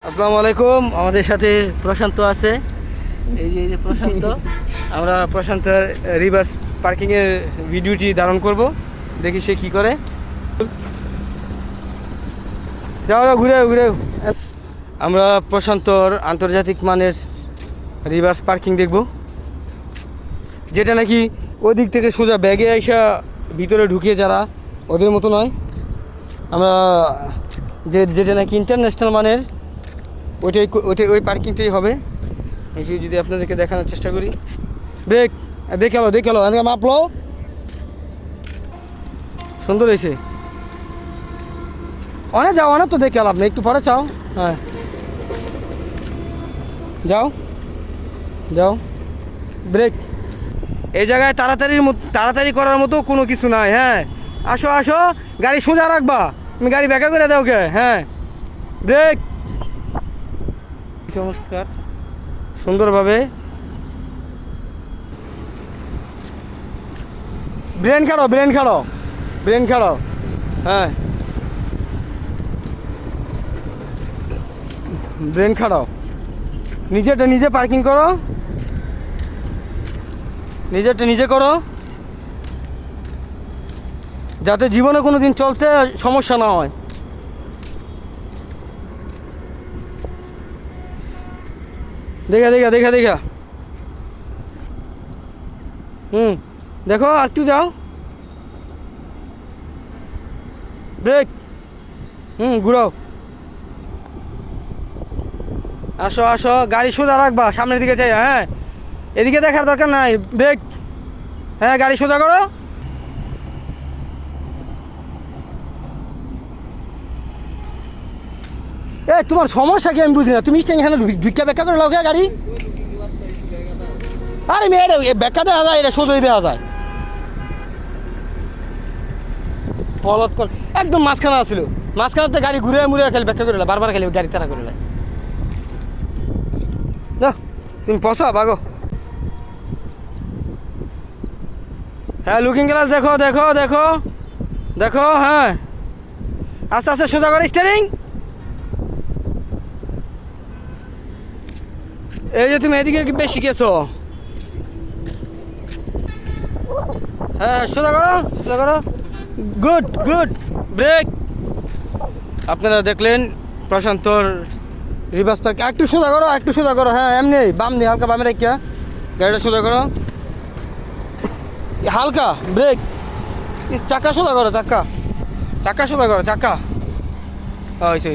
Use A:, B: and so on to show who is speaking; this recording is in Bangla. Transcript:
A: আসসালামু আলাইকুম। আমাদের সাথে প্রশান্ত আছে। এই যে প্রশান্ত। আমরা প্রশান্তের রিভার্স পার্কিংয়ের ভিডিওটি ধারণ করব, দেখি সে কী করে। যাও যাও, ঘুরে ঘুরে। আমরা প্রশান্তর আন্তর্জাতিক মানের রিভার্স পার্কিং দেখব, যেটা নাকি ওই দিক থেকে সোজা ব্যাগে আইসা ভিতরে ঢুকিয়ে যারা ওদের মতো নয়। আমরা যেটা নাকি ইন্টারন্যাশনাল মানের ওই পার্কিংটাই হবে। একটু যদি আপনাদেরকে দেখানোর চেষ্টা করি। দেখালো মাপলো, সুন্দর হয়েছে। অনেক যাও, অনেক তো দেখে লাভ নেই, একটু পরে চাও। হ্যাঁ যাও যাও, ব্রেক। এই জায়গায় তাড়াতাড়ি করার মতো কোনো কিছু নাই। হ্যাঁ, আসো আসো, গাড়ি সোজা রাখবা, তুমি গাড়ি ব্যাকা করে দাও কে। হ্যাঁ, ব্রেক। চমৎকার, সুন্দরভাবে ব্রেন খাড়ো। হ্যাঁ, ব্রেন খাড়ো। নিজেরটা নিজে পার্কিং করো, নিজেরটা নিজে করো, যাতে জীবনে কোনো দিন চলতে সমস্যা না হয়। দেখা দেখো, একটু যাও, ব্রেক। ঘুরাও। আসো আসো, গাড়ি সোজা রাখবা, সামনের দিকে চাই। হ্যাঁ, এদিকে দেখার দরকার নাই, ব্রেক। হ্যাঁ, গাড়ি সোজা করো। তোমার সমস্যা কি আমি বুঝি না। তুমি এখানে ভিক্ষা ব্যাখ্যা করে লাও গাড়ি। আরে মেয়ে, ব্যাখ্যা দেওয়া যায়, এটা সোজাই দেওয়া যায়। বলত কর, একদম মাঝখানে আসছিল, মাঝখানে গাড়ি ঘুরে মুড়ে খালি ব্যাখ্যা করে বারবার, খালি গাড়ি তারা করে না। তুমি পসা বাগো। হ্যাঁ, লুকিং গ্লাস দেখো। হ্যাঁ, আস্তে আস্তে সোজা করে স্টিয়ারিং। এই যে তুমি এদিকে বেশি গেছো। হ্যাঁ, সোজা করো। Good, break. আপনারা দেখলেন প্রশান্তর রিভার্স পার্ক। একটু সোজা করো। হ্যাঁ, এমনি বাম দিয়ে হালকা বামে রেখা গাড়িটা সোজা করো, হালকা ব্রেক। চাকা সোজা করো, চাকা সোজা করো। হয়েছে।